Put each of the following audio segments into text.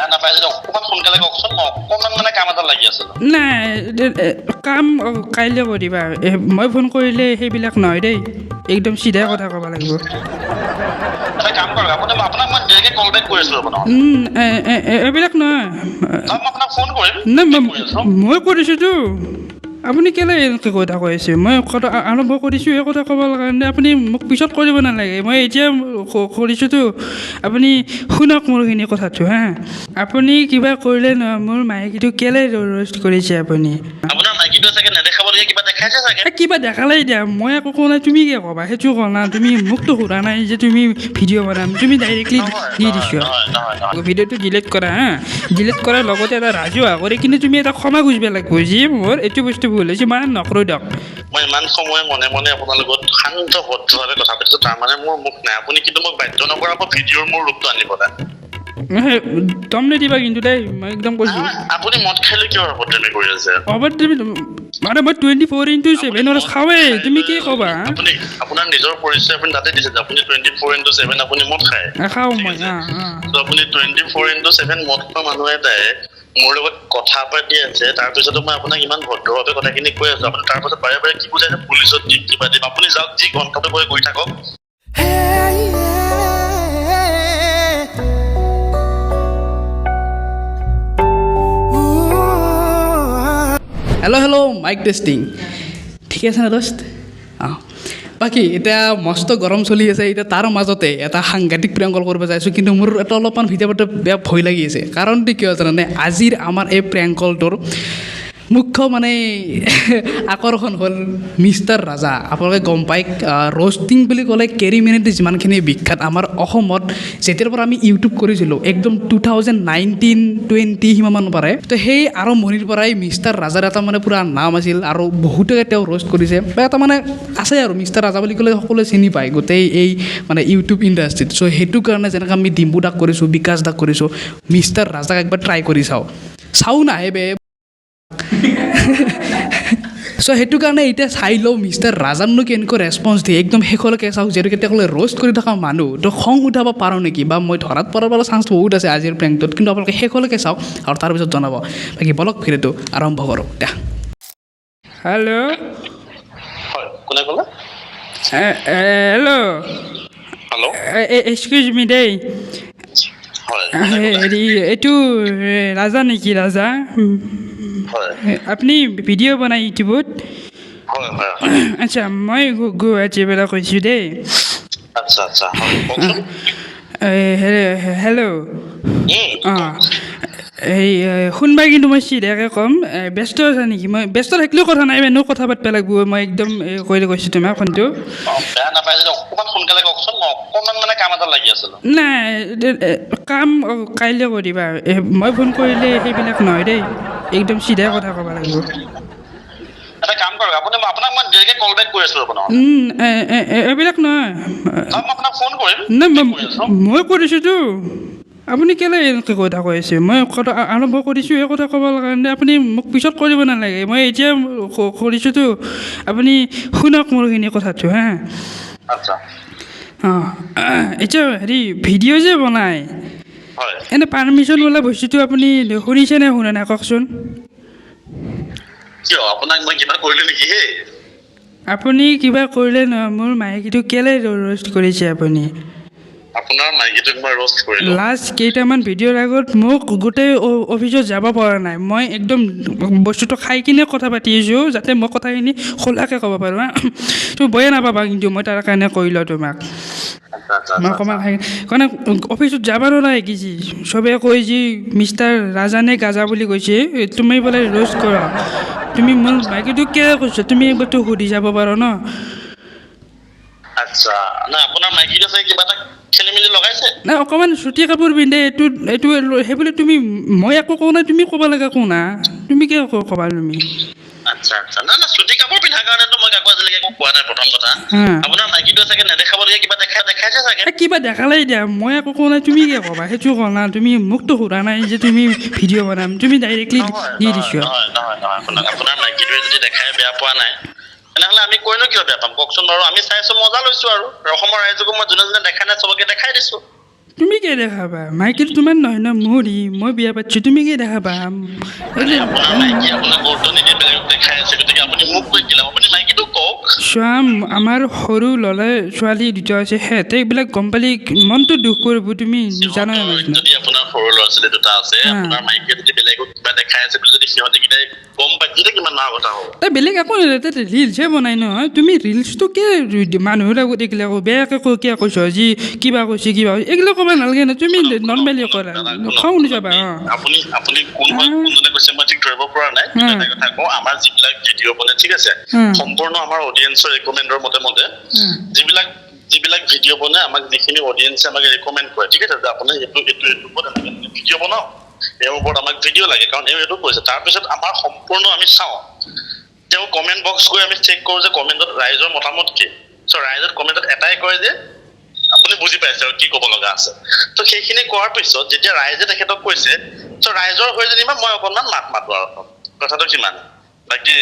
বেয়া নাপায় যদি অকণমান সোনকালে কওকচোন মই অকণমান মানে কাম এটা লাগি আছিলোঁ নাই কাম কাইলৈ কৰিবা মই ফোন কৰিলে সেইবিলাক নহয় দেই একদম চিধাই কথা ক'ব লাগিব এটা কাম কৰক আপুনি আপোনাক মই দেৰিকৈ কল বেক কৰি আছোঁ আপোনাক এইবিলাক নহয় মই আপোনাক ফোন কৰিম নাই কৰি আছোঁ মই কৰিছোঁতো আপুনি কেলৈ এনেকৈ কথা কৈ আছে মই কথা আৰম্ভ কৰিছোঁ এই কথা ক'বৰ কাৰণে আপুনি মোক পিছত কৰিব নালাগে মই এতিয়া কৰিছোঁতো আপুনি শুনক মোৰখিনি কথাটো হা আপুনি কিবা কৰিলে নহয় মোৰ মাইকীটো কেলৈ ৰ'ষ্ট কৰিছে আপুনি আপোনাৰ মাইকীটোৱে চাগে নেদেখাবলগীয়া কিবা দেখাইছে চাগে কিবা দেখালেই দিয়া মই একো কোৱা নাই তুমি কিয় ক'বা সেইটো কোৱা না তুমি মোকতো সোধা নাই যে তুমি ভিডিঅ' বনাম তুমি ডাইৰেক্টলি দি দিছোঁ ভিডিঅ'টো ডিলিট কৰা হা ডিলিট কৰাৰ লগতে এটা ৰাজহুৱা কৰি কিন্তু তুমি এটা ক্ষমা খুজিব লাগিব যি মোৰ এইটো বস্তু ভুল হৈছে মই নকৰোঁ দিয়ক মই ইমান সময় মনে মনে আপোনাৰ লগত শান্ত ভদ্ৰভাৱে কথা পাতিছোঁ তাৰমানে মোৰ মুখ নাই আপুনি কিন্তু মোক বাধ্য নকৰাব ভিডিঅ'ৰ মোৰ ৰূপটো আনিবলৈ দম নিদিবা কিন্তু দেই মই একদম কৈছোঁ আপুনি মদ খালে কিয় অভদ্ৰামি কৰি আছে হ'ব তুমি মানে মই 24/7 খাওঁৱেই তুমি কি ক'বা আপুনি আপোনাৰ নিজৰ পৰিচয় আপুনি তাতে দিছে যে আপুনি 24/7 আপুনি মদ খায় খাওঁ মই তো আপুনি 24/7 মদ খোৱা মানুহ এটাই মোৰ লগত কথা পাতি আছে তাৰপিছতো মই আপোনাক ইমান ভদ্ৰভাৱে কথাখিনি কৈ আছোঁ আপুনি তাৰপাছত বাৰে বাৰে কি বুজাইছে পুলিচত দিম কিবা দিম আপুনি যাওক যি ঘণ্টাটো কৰি থাকক হেল্ল' মাইক টেষ্টিং ঠিক আছে না দোস্ত বাকী এতিয়া মস্ত গৰম চলি আছে এতিয়া তাৰ মাজতে এটা সাংঘাতিক প্ৰেংকল কৰিব যাইছোঁ কিন্তু মোৰ এটা অলপমান ভিতৰত বেয়া ভয় লাগি আছে কাৰণটো কিয় জানানে আজিৰ আমাৰ এই প্ৰেংকলটোৰ মুখ্য মানে আকৰ্ষণ হ'ল মিষ্টাৰ ৰাজা আপোনালোকে গম পায় ৰ'ষ্টিং বুলি ক'লে কেৰি মিনিটি যিমানখিনি বিখ্যাত আমাৰ অসমত যেতিয়াৰ পৰা আমি ইউটিউব কৰিছিলোঁ একদম 2019-20 সিমান পাৰে তো সেই আৰম্ভণিৰ পৰাই মিষ্টাৰ ৰাজাৰ এটা মানে পূৰা নাম আছিল আৰু বহুতে তেওঁ ৰ'ষ্ট কৰিছে বা এটা মানে আছে আৰু মিষ্টাৰ ৰাজা বুলি ক'লে সকলোৱে চিনি পায় গোটেই এই মানে ইউটিউব ইণ্ডাষ্ট্ৰীত চ' সেইটো কাৰণে যেনেকৈ আমি ডিম্বু দাক কৰিছোঁ বিকাশ দাক কৰিছোঁ মিষ্টাৰ ৰাজাক একবাৰ ট্ৰাই কৰি চাওঁ নাহে বে চ' সেইটো কাৰণে এতিয়া চাই লওঁ মিষ্টাৰ ৰাজাননো কেনেকৈ ৰেছপন্স দিয়ে একদম শেষলৈকে চাওঁ যিহেতুকে তেওঁলোকে ৰ'ষ্ট কৰি থকা মানুহ তো খং উঠাব পাৰোঁ নেকি বা মই ধৰাত পৰাৰ চান্স বহুত আছে আজিৰ প্ৰেংকটোত কিন্তু আপোনালোকে শেষলৈকে চাওক আৰু তাৰপিছত জনাব বাকী বলক ভিডিঅ'টো আৰম্ভ কৰোঁ দিয়া হেল্ল' হয় কোনে ক'লে হেল্ল' হেল্ল' এক্সকিউজ মি দেই হয় হেৰি এইটো ৰাজা নেকি ৰাজা হয় আপুনি ভিডিঅ' বনাই ইউটিউবত হয় হয় আচ্ছা মই গুৱাহাটীৰ পৰা কৈছোঁ দেই আচ্ছা আচ্ছা হয় কওকচোন হেল্ল' অঁ এই শুনবা কিন্তু মই চিধাকৈ ক'ম ব্যস্ত আছা নেকি মই ব্যস্ত থাকিলেও কথা নাই এনেও কথা পাতিব লাগিব মই একদম কৈ কৈছোঁ তোমাক ফোনটো বেয়া নাপায় যদি অকণমান সোনকালে কওকচোন মই অকণমান মানে কাম এটা লাগি আছিলোঁ নাই কাম কাইলৈ কৰিবা মই ফোন কৰিলে সেইবিলাক নহয় দেই একদম চিধাই কথা ক'ব লাগিব এটা কাম কৰক আপুনি আপোনাক মই দেৰিকৈ কল বেক কৰি আছোঁ আপোনাক এইবিলাক নহয় মই আপোনাক ফোন কৰিম নাই মই কৰিছোঁতো আপুনি কেলৈ এনেকৈ কথা কৈ আছে মই কথা আৰম্ভ কৰিছোঁ এই কথা ক'বৰ কাৰণে আপুনি মোক পিছত কৰিব নালাগে মই এতিয়া কৰিছোঁতো আপুনি শুনক মোৰখিনি কথাটো হা আচ্ছা এতিয়া হেৰি ভিডিঅ' যে বনাই হয় এনে পাৰ্মিশ্যন বোলা বস্তুটো আপুনি শুনিছে নে শুনা নাই কওকচোন কিয় আপোনাক মই কিবা কৰিলোঁ নেকি হে আপুনি কিবা কৰিলে নহয় মোৰ মাইকীটো কেলৈ ৰ'ষ্ট কৰিছে আপুনি আপোনাৰ মাইকীটোক মই ৰ'ষ্ট কৰিলোঁ লাষ্ট কেইটামান ভিডিঅ'ৰ আগত মোক গোটেই অফিচত যাব পৰা নাই মই একদম বস্তুটো খাই কিনে কথা পাতি আছোঁ যাতে মই কথাখিনি খোলাকৈ ক'ব পাৰোঁ হা তুমি বয়ে নাপাবা কিন্তু মই তাৰ কাৰণে কৰিলোঁ তোমাক মই অকণমান খাই কাৰণে অফিচত যাব নোৱাৰে কি যি চবেই কৈ যি মিষ্টাৰ ৰাজানে গাজা বুলি কৈছে তুমি বোলে ৰ'ষ্ট কৰা তুমি মোৰ মাইকীটোক কিয় কৈছা তুমি একবাৰতো সুধি যাব পাৰা ন আচ্ছা নাই আপোনাৰ মাইকীটো চাগে কিবা এটা খেলি মেলি লগাইছে নাই অকণমান চুটি কাপোৰ পিন্ধে এইটো সেইবুলি তুমি মই একো কোৱা নাই তুমি ক'ব লাগে কোনা তুমি কিয় ক'বা তুমি আচ্ছা আচ্ছা নাই নাই চুটি কাপোৰ পিন্ধাৰ কাৰণেতো মই কাকো আজিলৈকে একো কোৱা নাই প্ৰথম কথা আপোনাৰ মাইকীটোৱে চাগে নেদেখাবলগীয়া কিবা দেখাইছে চাগে কিবা দেখালেই দিয়া মই একো কোৱা নাই তুমি কিয় ক'বা সেইটো কোৱা না তুমি মোকতো সোধা নাই যে তুমি ভিডিঅ' বনাম তুমি ডাইৰেক্টলি দি দিছোঁ আপোনাৰ মাইকীটোৱে যদি দেখাই বেয়া পোৱা নাই তেনেহ'লে আমি কৈনো কিয় বেয়া পাম কওকচোন বাৰু আমি চাইছোঁ মজা লৈছোঁ আৰু অসমৰ ৰাইজকো মই যোনে যোনে দেখা নাই চবকে দেখাই দিছোঁ তুমি কি দেখাবা মাইকীটো তোমাৰ নহয় ন মোৰহি মই বিয়া পাতিছোঁ তুমি কি দেখাবা আপোনাৰ মাইকী আপোনাক গুৰুত্ব নিদি বেলেগক দেখাই আছে গতিকে আপুনি মোক কৈ দিলে আপুনি মাইকীটো কওক চোৱা আমাৰ সৰু ল'ৰা ছোৱালী দুটা আছে সিহঁতে এইবিলাক গম পালি মনটো দুখ কৰিব তুমি জানা নাজানা যদি আপোনাৰ সৰু ল'ৰা ছোৱালী দুটা আছে আপোনাৰ মাইকীয়ে যদি বেলেগক কিবা দেখাই আছে বুলি যদি সিহঁতে কেইটাই গম পাই তেতিয়া কিমান ডাঙৰ কথা হ'ব তাই বেলেগ একো ৰিলছহে বনাই নহয় তুমি ৰিলছটো কিয় মানুহৰ আগত এইগিলা বেয়াকৈ কিয় কৈছ যি কিবা কৈছে কিবা এইগিলা ক'ব নালাগে না তুমি নৰ্মেলি কৰা খং নাযাবা আপুনি আপুনি কোন হয় কোনজনে কৈছে মই ঠিক ধৰিব পৰা নাই এটা কথা কওঁ আমাৰ যিবিলাক ভিডিঅ' বনে ঠিক আছে সম্পূৰ্ণ আমাৰ অডিয়েঞ্চৰ ৰেকমেণ্ডৰ মতে যিবিলাক ভিডিঅ' বনে আমাক যিখিনি অডিয়েঞ্চে আমাক ৰেকমেণ্ড কৰে ঠিক আছে আপোনাৰ এইটো ওপৰত ভিডিঅ' বনাওক তেওঁৰ ওপৰত আমাক ভিডিঅ' লাগে কাৰণ এইটো কৈছে তাৰপিছত আমাৰ সম্পূৰ্ণ আমি চাওঁ তেওঁ কমেণ্ট বক্স গৈ আমি চেক কৰোঁ যে কমেণ্টত ৰাইজৰ মতামত কি চ' ৰাইজত কমেণ্টত এটাই কয় যে আপুনি বুজি পাইছে আৰু কি ক'ব লগা আছে তো সেইখিনি কোৱাৰ পিছত যেতিয়া ৰাইজে তেখেতক কৈছে চ' ৰাইজৰ হৈ যেনিবা মই অকণমান মাতো আৰু কথাটো কিমান বাকী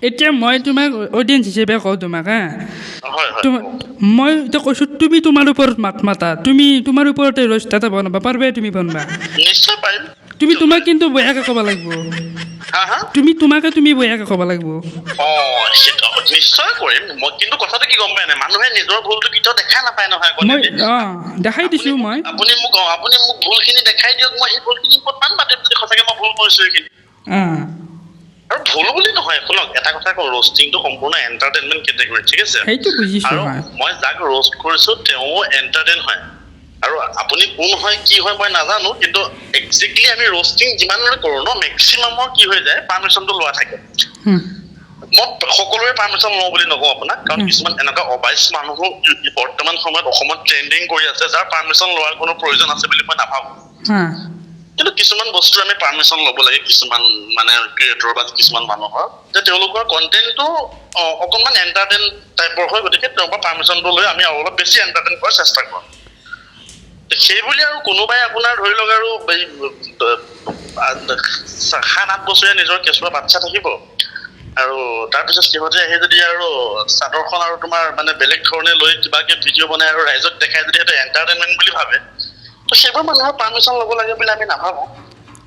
এতিয়া মই তোমাক অডিয়েঞ্চ হিচাপে কওঁ তোমাক হা হয় মই এতিয়া কৈছোঁ তুমি তোমাৰ ওপৰত মাত মাতা তুমি তোমাৰ ওপৰতে ৰ'ষ্ট এটা বনাবা পাৰিবা তুমি বনবা নিশ্চয় পাৰিম তুমি তোমাক কিন্তু বেয়াকৈ ক'ব লাগিব তুমি বেয়াকৈ ক'ব লাগিব নিশ্চয় কৰিম মই কিন্তু কথাটো কি গম পাই নাই মানুহে নিজৰ ভুলটো কেতিয়াও দেখাই নাপায় নহয় মই দেখাই দিছোঁ মই আপুনি মোক ভুলখিনি দেখাই দিয়ক মই সেই ভুলখিনি প্ৰমাণ পাতিম যদি সঁচাকৈ মই ভুল কৰিছোঁ সেইখিনি আৰু ভুল বুলি নহয় শুনক এটা কথা কওঁ ৰ'ষ্টিংটো সম্পূৰ্ণ এণ্টাৰটেইনমেণ্ট কেটেগৰী ঠিক আছে সেইটো বুজিছোঁ আৰু মই যাক ৰ'ষ্ট কৰিছোঁ তেওঁ এণ্টাৰটেইন হয় আৰু আপুনি কোন হয় কি হয় মই নাজানো কিন্তু একজেক্টলি আমি ৰ'ষ্টিং যিমানলৈ কৰোঁ ন মেক্সিমামৰ কি হৈ যায় পাৰ্মিশ্যনটো লোৱা থাকে মই সকলোৰে পাৰ্মিশ্যন লওঁ বুলি নকওঁ আপোনাক কাৰণ কিছুমান এনেকুৱা অবাইচ মানুহো বৰ্তমান সময়ত অসমত ট্ৰেণ্ডিং কৰি আছে যাৰ পাৰ্মিশ্যন লোৱাৰ কোনো প্ৰয়োজন আছে বুলি মই নাভাবোঁ কিন্তু কিছুমান বস্তু আমি পাৰ্মিশ্যন ল'ব লাগে কিছুমান মানে ক্ৰিয়েটৰ বা কিছুমান মানুহৰ যে তেওঁলোকৰ কণ্টেণ্টটো অকণমান এণ্টাৰটেইন টাইপৰ হয় গতিকে তেওঁৰ পৰা পাৰ্মিশ্যনটো লৈ আমি অলপ বেছি এণ্টাৰটেইন কৰাৰ চেষ্টা কৰোঁ সেইবুলি আৰু কোনোবাই আপোনাৰ ধৰি লওক আৰু 7-8 বছৰীয়া নিজৰ কেঁচুৱা বাচ্চা থাকিব আৰু তাৰপিছত সিহঁতে আহি যদি আৰু চাদৰখন আৰু তোমাৰ মানে বেলেগ ধৰণে লৈ কিবাকে ভিডিঅ' বনাই আৰু ৰাইজক দেখাই যদি সেইটো এণ্টাৰটেইনমেণ্ট বুলি ভাবে তো সেইবোৰ মানুহৰ পাৰ্মিশ্যন ল'ব লাগে বুলি আমি নাভাবোঁ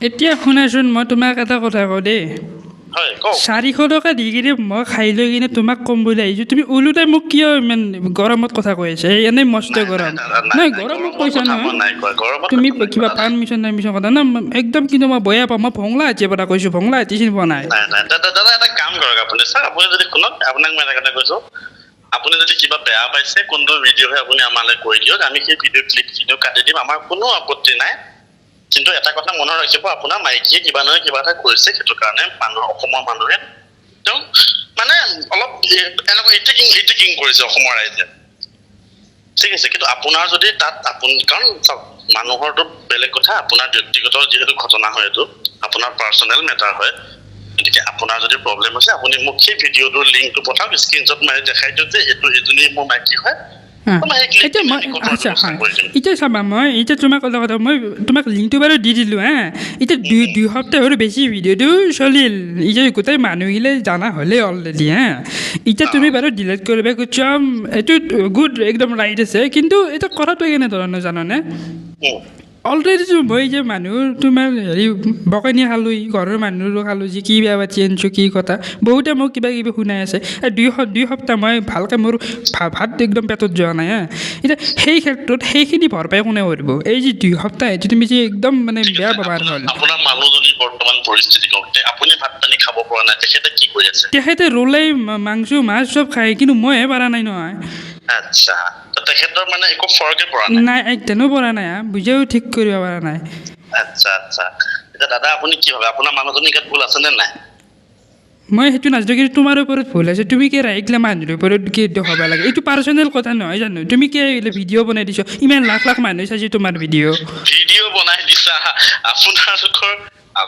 এতিয়া শুনাচোন মই তোমাক এটা কথা কওঁ দেই হয় কওক 400 টকা দি কিনে মই খাই লৈ কিনে তোমাক ক'ম বুলি আহিছোঁ তুমি ওলোটাই মোক কিয় ইমান গৰমত কথা কৈ আছে এনেই মস্ত গৰম নাই গৰমত কৈছা নহয় তুমি কিবা পাৰ্মিশ্যন কথা না একদম কিন্তু মই বেয়া পাওঁ মই ভংলা হাতীৰ পৰা কৈছোঁ ভংলা হাতী চিনি পোৱা নাই দাদা এটা কাম কৰক আপুনি চাওক আপুনি যদি শুনক আপোনাক মই এটা কথা কৈছোঁ আপুনি যদি কিবা বেয়া পাইছে কোনটো ভিডিঅ' হয় আপুনি আমালৈ কৈ দিয়ক আমি সেই ভিডিঅ' কাটি দিম আমাৰ কোনো আপত্তি নাই কিন্তু এটা কথা মনত ৰাখিব আপোনাৰ মাইকীয়ে কিবা নহয় কিবা এটা কৰিছে সেইটো কাৰণে অসমৰ মানুহে তেওঁ মানে অলপ এনেকুৱা ইটিকিং কৰিছে অসমৰ ৰাইজে ঠিক আছে কিন্তু আপোনাৰ যদি তাত আপুনি কাৰণ চাওক মানুহৰতো বেলেগ কথা আপোনাৰ ব্যক্তিগত যিহেতু ঘটনা হয় এইটো আপোনাৰ পাৰ্চনেল মেটাৰ হয় গতিকে আপোনাৰ যদি প্ৰব্লেম হৈছে আপুনি মোক সেই ভিডিঅ'টোৰ লিংকটো পঠাওক স্ক্ৰীনশ্বট মাৰি দেখাই দিয়ক যে এজনী মোৰ মাইকী হয় এতিয়া চাবা মই এতিয়া তোমাক কথা মই তোমাক লিংকটো বাৰু দি দিলোঁ হা এতিয়া 2 সপ্তাহৰ বেছি ভিডিঅ'টো চলিল এতিয়া গোটেই মানুহগিলে জানা হ'লে অলৰেডি হা এতিয়া তুমি বাৰু ডিলিট কৰিব খুজিছা এইটো গুড একদম ৰাইট আছে কিন্তু এতিয়া কথাটো কেনেধৰণৰ জানানে অলৰেডি মই যে মানুহ তোমাৰ হেৰি বকনি খালোঁ ঘৰৰ মানুহৰো খালোঁ যে কি বেয়া পাতি আনিছোঁ কি কথা বহুতে মোক কিবা কিবি শুনাই আছে 2 সপ্তাহ মই ভালকৈ মোৰ ভাত একদম পেটত যোৱা নাই হা এতিয়া সেই ক্ষেত্ৰত সেইখিনি ভৰপাই কোনে কৰিব এই যে 2 সপ্তাহ এইটো তুমি যে একদম মানে বেয়া ব্যৱহাৰ হ'ল আপোনাৰ মানুহজনী বৰ্তমান পৰিস্থিতি কওঁতে আপুনি ভাত পানী খাব পৰা নাই তেখেতে কি কৰি আছে তেখেতে ৰোলেই মাংস মাছ চব খায় কিন্তু মইহে পৰা নাই নহয় আচ্ছা তেখেতৰ মানে একো ফৰকে পৰা নাই একদমো পৰা নাই বুজাও ঠিক কৰিব পৰা নাই আচ্ছা এতিয়া দাদা আপুনি কি ভাবে আপোনাৰ মানুহজনী গাত ভুল আছে নে নাই মই সেইটো নাজানো কিন্তু তোমাৰ ওপৰত ভুল আছে তুমি কি এইগিলা মানুহৰ ওপৰত কি দেখাব লাগে এইটো পাৰ্চনেল কথা নহয় জানো তুমি কি ভিডিঅ' বনাই দিছ ইমান লাখ মানুহ চাইছে তোমাৰ ভিডিঅ' বনাই দিছা আপোনালোকৰ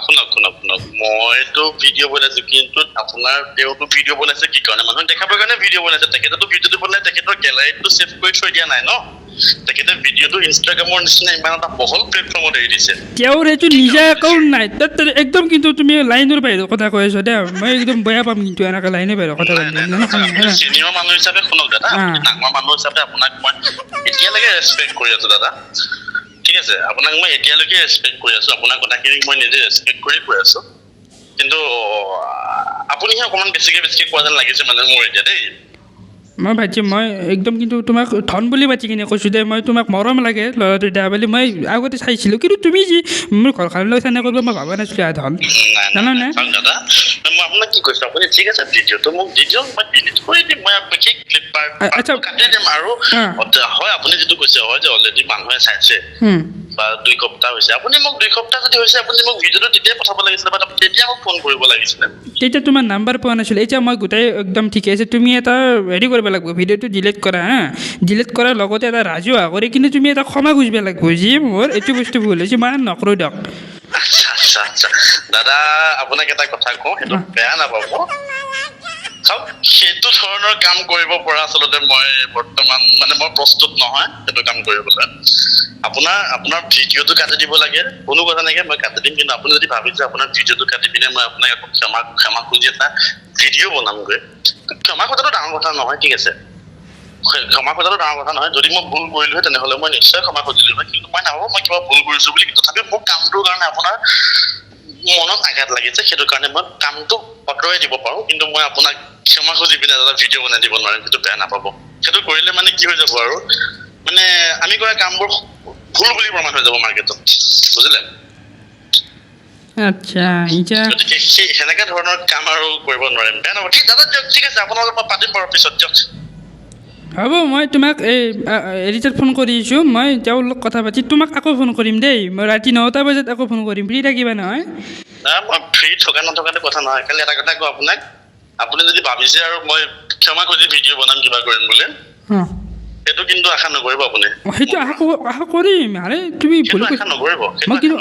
শুনক মইতো ভিডিঅ' বনাইছো কিন্তু আপোনাৰ তেওঁতো ভিডিঅ' বনাইছে কি কাৰণে মানুহে দেখাবৰ কাৰণে ভিডিঅ' বনাইছে তেখেতেতো ভিডিঅ'টো বনাই তেখেতৰ গেলাৰীটো ছেভ কৰি থৈ দিয়া নাই ন তেখেতে ভিডিঅ'টো ইনষ্টাগ্ৰামৰ নিচিনা ইমান এটা বহল প্লেটফৰ্মত এৰি দিছে তেওঁৰ এইটো নিজা একাউণ্ট নাই তাত একদম কিন্তু তুমি লাইনৰ বাহিৰত কথা কৈ আছো দে মই একদম বেয়া পাম কিন্তু এনেকৈ লাইনৰ বাহিৰত কথা পাতি চিনিয়ৰ মানুহ হিচাপে শুনক দাদা ডাঙৰ মানুহ হিচাপে আপোনাক মই এতিয়ালৈকে ৰেচপেক্ট কৰি আছো দাদা ঠিক আছে আপোনাক মই এতিয়ালৈকে ৰেচপেক্ট কৰি আছো আপোনাৰ কথাখিনি মই নিজে ৰেচপেক্ট কৰি কৈ আছো কিন্তু আপুনিহে অকণমান বেছিকৈ কোৱা যেন লাগিছে মানে মোৰ এতিয়া দেই মই ভাইটি মই একদম কিন্তু তোমাক ধন বুলি পাতি কিনে কৈছোঁ দে মই তোমাক মৰম লাগে ল'ৰাটো দিয়া বুলি মই আগতে চাইছিলোঁ কিন্তু তুমি যি মোৰ ঘৰখনৰ লগত চানে কৰিব মই ভবা নাছিলোঁ ধন জানানে দাদা মই আপোনাক কি কৈছোঁ আপুনি ঠিক আছে ভিডিঅ'টো মোক দি দিয়ক মই ডিলিট কৰি দিম মই বিশেষ ক্লিপ কাটি দিম আৰু হয় আপুনি যিটো কৈছে হয় যে অলৰেডি মানুহে চাইছে বা 2 সপ্তাহ হৈছে আপুনি মোক 2 সপ্তাহ যদি হৈছে আপুনি মোক ভিডিঅ'টো তেতিয়াই পঠাব লাগিছিলে বা তেতিয়া মোক ফোন কৰিব লাগিছিলে তেতিয়া তোমাৰ নাম্বাৰ পোৱা নাছিলোঁ এতিয়া মই গোটেই একদম ঠিকে আছে তুমি এটা হেৰি কৰিব লাগিব ভিডিঅ'টো ডিলিট কৰা হা ডিলিট কৰাৰ লগতে এটা ৰাজহুৱা কৰি কিন্তু তুমি এটা ক্ষমা খুজিব লাগিব যি মোৰ এইটো বস্তু ভুল হৈছে মই নকৰোঁ দিয়ক আচ্ছা আচ্ছা দাদা আপোনাক এটা কথা কওঁ সেইটো বেয়া নাপাব চাওক সেইটো ধৰণৰ কাম কৰিব পৰা আচলতে মই বৰ্তমান মানে মই প্ৰস্তুত নহয় সেইটো কাম কৰিবলৈ আপোনাৰ ভিডিঅ'টো কাটি দিব লাগে কোনো কথা নাইকে মই কাটি দিম কিন্তু আপুনি যদি ভাবিছে আপোনাৰ ভিডিঅ'টো কাটি পিনে মই আপোনাক আকৌ ক্ষমা খুজি এটা ভিডিঅ' বনামগৈ ক্ষমা খোজাটো ডাঙৰ কথা নহয় ঠিক আছে ক্ষমা খোজাটো ডাঙৰ কথা নহয় যদি মই ভুল কৰিলোঁ তেনেহ'লে মই নিশ্চয় ক্ষমা খুজিলোঁ হয় কিন্তু মই নাভাবোঁ মই কিবা ভুল কৰিছোঁ বুলি তথাপিও মোৰ কামটোৰ কাৰণে আপোনাৰ মনত আঘাত লাগিছে সেইটো কাৰণে মই কামটো আঁতৰাই দিব পাৰোঁ কিন্তু মই আপোনাক ক্ষমা খুজি পিনে এটা ভিডিঅ' বনাই দিব নোৱাৰিম সেইটো বেয়া নাপাব সেইটো কৰিলে মানে কি হৈ যাব আৰু মানে আমি কৰা কামবোৰ ভুল বুলি প্ৰমাণ হৈ যাব মাৰ্কেটত বুজিলে আচ্ছা এতিয়া গতিকে সেই সেনেকুৱা ধৰণৰ কাম আৰু কৰিব নোৱাৰিম বেয়া নাপাব ঠিক দাদা দিয়ক ঠিক আছে আপোনালোকৰ মই পাতিম বাৰু পিছত দিয়ক হ'ব মই তোমাক এই এডিটত ফোন কৰিছোঁ মই তেওঁৰ লগত কথা পাতি তোমাক আকৌ ফোন কৰিম দেই মই ৰাতি 9টা বজাত আকৌ ফোন কৰিম ফ্ৰী থাকিবা নহয় মই ফ্ৰী থকা নথকাটো কথা নহয় খালি এটা কথা কওঁ আপোনাক আপুনি যদি ভাবিছে আৰু মই ক্ষমা খুজি ভিডিঅ' বনাম কিবা কৰিম বুলি সেইটো কিন্তু আশা নকৰিব আপুনি সেইটো আশা কৰিম আৰে তুমি ভুল নকৰিব মই কিন্তু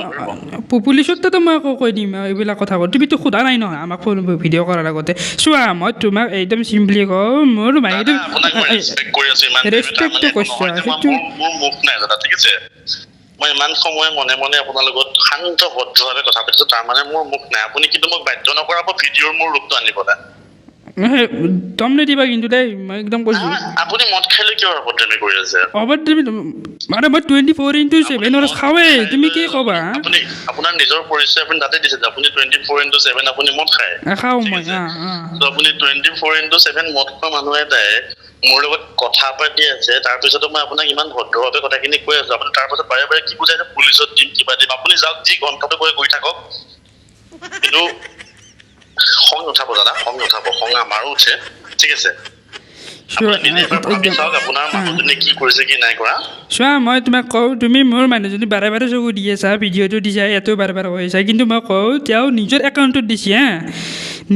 পুলিচতো মই আকৌ কৈ দিম এইবিলাক কথা কওঁ তুমিতো সোধা নাই নহয় আমাক ফোন ভিডিঅ' কৰাৰ আগতে চোৱা মই তোমাক একদম চিম্পলি কওঁ মোৰ ৰেচপেক্টটো কৈছা সেইটো মোৰ মুখ নাই দাদা ঠিক আছে মই ইমান সময় মনে মনে আপোনাৰ লগত শান্ত ভদ্ৰভাৱে কথা পাতিছোঁ তাৰ মানে মোৰ মুখ নাই আপুনি কিন্তু মোক বাধ্য নকৰাব ভিডিঅ'ৰ মোৰ ৰূপটো আনিব দা দম নিদিবা কিন্তু দেই মই একদম কৈছোঁ আপুনি মদ খাই লৈ কিয় অভদ্ৰামি কৰি আছে অভদ্ৰামি মানে মই 24/7 খাওঁৱেই তুমি কি ক'বা আপুনি আপোনাৰ নিজৰ পৰিচয় আপুনি তাতে দিছে যে আপুনি 24/7 আপুনি মদ খায় খাওঁ মই আপুনি 24/7 মদ খোৱা মানুহ এটাই মোৰ লগত কথা পাতি আছে তাৰপিছতো মই আপোনাক ইমান ভদ্ৰভাৱে কথাখিনি কৈ আছোঁ আপুনি তাৰপাছত বাৰে বাৰে কি বুজাইছে পুলিচত দিম কিবা দিম আপুনি যাওক যি গন্তব্য কৰি থাকক কিন্তু খং নুঠাব দাদা খং নুঠাব খং আমাৰো উঠে ঠিক আছে আপোনাৰ মানুহজনে কি কৰিছে কি নাই কৰা চোৱা মই তোমাক কওঁ তুমি মোৰ মানুহজনী বাৰে বাৰে চকু দি আছা ভিডিঅ'টো দিছা ইয়াতেও বাৰে বাৰে কৈছা কিন্তু মই কওঁ তেওঁ নিজৰ একাউণ্টত দিছে হা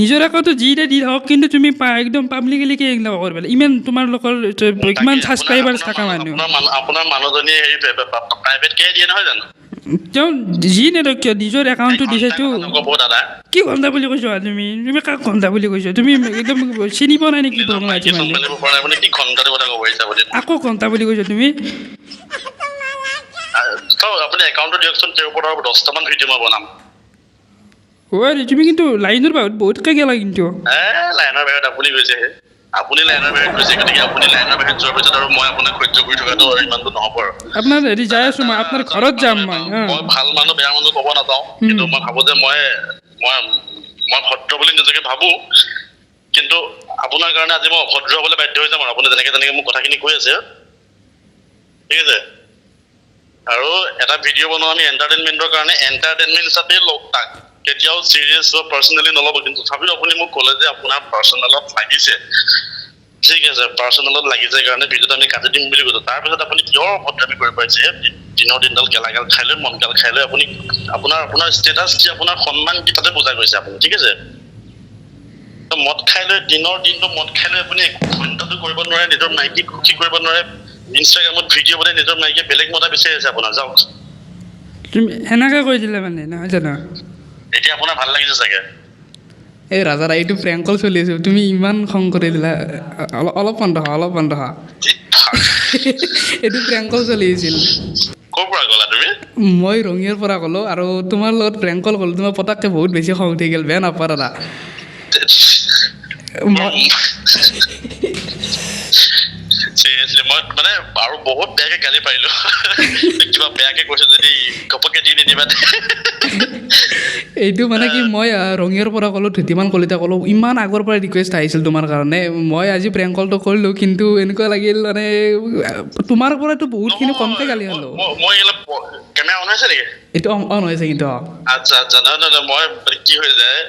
নিজৰ একাউণ্টত যি দি হওক কিন্তু তুমি একদম পাব্লিকলি কি এইবিলাক কৰিব ইমান তোমালোকৰ কিমান ছাবস্ক্ৰাইবাৰ্ছ থকা মানুহ আপোনাৰ মানুহজনীয়ে হেৰি প্ৰাইভেট কে দিয়ে নহয় জানো তেওঁ যি নেদক কিয় নিজৰ একাউণ্টটো দিছেতো কি ঘণ্টা বুলি কৈছা তুমি তুমি কাক ঘণ্টা বুলি কৈছা তুমি একদম চিনি পোৱা নাই নেকি আকৌ ঘণ্টা বুলি কৈছা তুমি আপুনি একাউণ্টটো দিয়কচোন তেওঁৰ ওপৰত আৰু 10টামান ভিডিঅ' মই বনাম তুমি কিন্তু লাইনৰ বাহিৰত বহুতকৈ গেলা কিন্তু লাইনৰ বাহিৰত আপুনি গৈছেহে আপুনি লাইনৰ বাহিৰত গৈছে গতিকে আপুনি লাইনৰ বাহিৰত যোৱাৰ পিছত আৰু মই আপোনাক সহ্য কৰি থকাটো ইমানটো নহ'ব আৰু আপোনাৰ হেৰি যাই আছোঁ মই আপোনাৰ ঘৰত যাম মই ভাল মানুহ বেয়া মানুহ ক'ব নাযাওঁ কিন্তু মই ভাবোঁ যে মই ভদ্ৰ বুলি নিজকে ভাবোঁ কিন্তু আপোনাৰ কাৰণে আজি মই অভদ্ৰ হ'বলৈ বাধ্য হৈ যাম আৰু আপুনি যেনেকৈ তেনেকৈ মোক কথাখিনি কৈ আছে ঠিক আছে আৰু এটা ভিডিঅ' বনাওঁ আমি এণ্টাৰটেইনমেণ্টৰ কাৰণে এণ্টাৰটেইনমেণ্ট হিচাপে লওক তাক কেতিয়াও চিৰিয়াছ বা পাৰ্চনেলি নল'ব কিন্তু তথাপিও আপুনি মোক ক'লে যে আপোনাৰ পাৰ্চনেলত লাগিছে ঠিক আছে পাৰ্চনেলত লাগিছে কাৰণে ভিডিঅ'টো আমি কাটি দিম বুলি কৈছোঁ তাৰপিছত আপুনি কিয় অভদ্ৰামি কৰিব পাৰিছে দিনৰ দিনডাল গেলাগাল খাই লৈ মনগাল খাই লৈ আপুনি আপোনাৰ ষ্টেটাছ কি আপোনাৰ সন্মান কি তাতে বুজা গৈছে আপুনি ঠিক আছে মদ খাই লৈ দিনৰ দিনটো মদ খাই লৈ আপুনি একো ঘণ্টাটো কৰিব নোৱাৰে নিজৰ মাইকীক সুখী কৰিব নোৱাৰে ইনষ্টাগ্ৰামত ভিডিঅ' বনাই নিজৰ মাইকীয়ে বেলেগ মতা বিচাৰি আছে আপোনাৰ যাওক তুমি সেনেকৈ কৈ দিলে মানে নহয় জানো এতিয়া আপোনাৰ ভাল লাগিছে চাগে এই ৰাজাৰ এইটো প্ৰেংকল চলি আছোঁ তুমি ইমান খং কৰি দিলা অলপ বন্ধ হোৱা এইটো প্ৰেংকল চলি আছিল ক'ৰ পৰা গ'লা তুমি মই ৰঙিয়াৰ পৰা ক'লোঁ আৰু তোমাৰ লগত প্ৰেংকল ক'লোঁ তোমাৰ পটককৈ বহুত বেছি খং উঠি গ'ল বেয়া নাপাৰা দাদা চিৰিয়াছলি মই মানে আৰু বহুত বেয়াকে গালি পাৰিলো কিবা বেয়াকে কৈছো যদি ঘপককে দি নিদিবা এইটো মানে কি মই ৰঙিয়াৰ পৰা ক'লোঁ ধৃতিমান কলিতা ক'লোঁ ইমান আগৰ পৰা ৰিকুৱেষ্ট আহিছিল তোমাৰ কাৰণে মই আজি প্ৰেংক কলটো কৰিলোঁ কিন্তু এনেকুৱা লাগিল মানে তোমাৰ পৰাতো বহুতখিনি কমকৈ গালি খালোঁ মই অলপ কেমেৰা অন হৈছে নেকি এইটো অন হৈছে কিন্তু আচ্ছা আচ্ছা নহয় মই কি হৈ যায়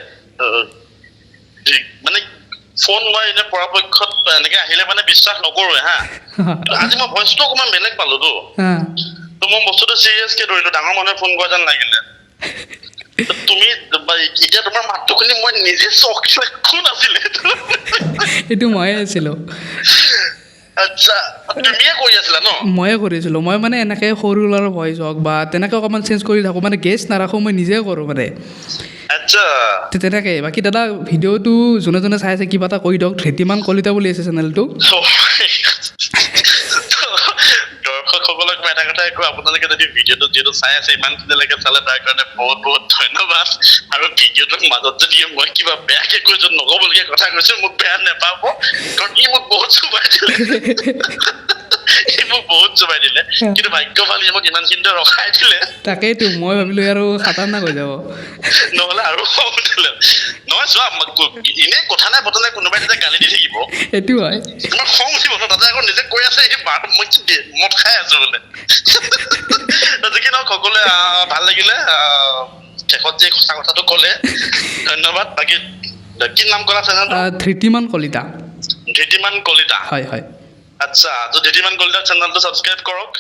মানে ফোন মই এনে পৰাপক্ষত এনেকে আহিলে মানে বিশ্বাস নকৰোৱে হা আজি মই ভইচটো অকণমান বেলেগ পালোতো তো মই বস্তুটো চিৰিয়াছকে ধৰিলো ডাঙৰ মানুহে ফোন কৰা যেন লাগিলে তুমি এতিয়া তোমাৰ মাতটো শুনি মই নিজে চখ কোন আছিলে এইটো ময়ে আছিলোঁ আচ্ছা তুমিয়ে কৰি আছিলা ন ময়ে কৰিছিলোঁ মই মানে এনেকৈ সৰু ল'ৰাৰ ভইচ হওক বা তেনেকৈ অকণমান চেঞ্জ কৰি থাকোঁ মানে গেষ্ট নাৰাখোঁ মই নিজে কৰোঁ মানে আচ্ছা তেনেকৈ বাকী দাদা ভিডিঅ'টো যোনে যোনে চাই আছে কিবা এটা কৈ দিয়ক ধৃতিমান কলিতা বুলি আছে চেনেলটো দৰ্শকসকলক মই এটা কথাই কওঁ আপোনালোকে যদি ভিডিঅ'টো যিহেতু চাই আছে ইমানখিনিলৈকে চালে তাৰ কাৰণে বহুত বহুত ধন্যবাদ আৰু ভিডিঅ'টোৰ মাজত যদি মই কিবা বেয়াকে কৈছো নক'বলগীয়া কথা কৈছো মোক বেয়া নাপাব কাৰণ ই মোক বহুত চুবাই দিলে কিন্তু ভাগ্য ভাল মোক ইমানখিনিতে ৰখাই দিলে তাকেইতো মই ভাবিলোঁ আৰু খাতাৰনাক হৈ যাব নহ'লে আৰু খং উঠিলে নহয় চোৱা এনেই কথা নাই বতৰা নাই কোনোবাই তেতিয়া গালি দি থাকিব সেইটো হয় তোমাৰ খং উঠিব ন তাতে আকৌ নিজে কৈ আছে মই কি মদ খাই আছো বোলে কি নহওক সকলোৱে ভাল লাগিলে শেষত যে সঁচা কথাটো ক'লে ধন্যবাদ বাকী কি নাম ক'লা চেনেলটো ধৃতিমান কলিতা ধৃতিমান কলিতা হয় হয় আচ্ছা তো ধৃতিমান কলিতা চেনেলটো ছাবস্ক্ৰাইব কৰক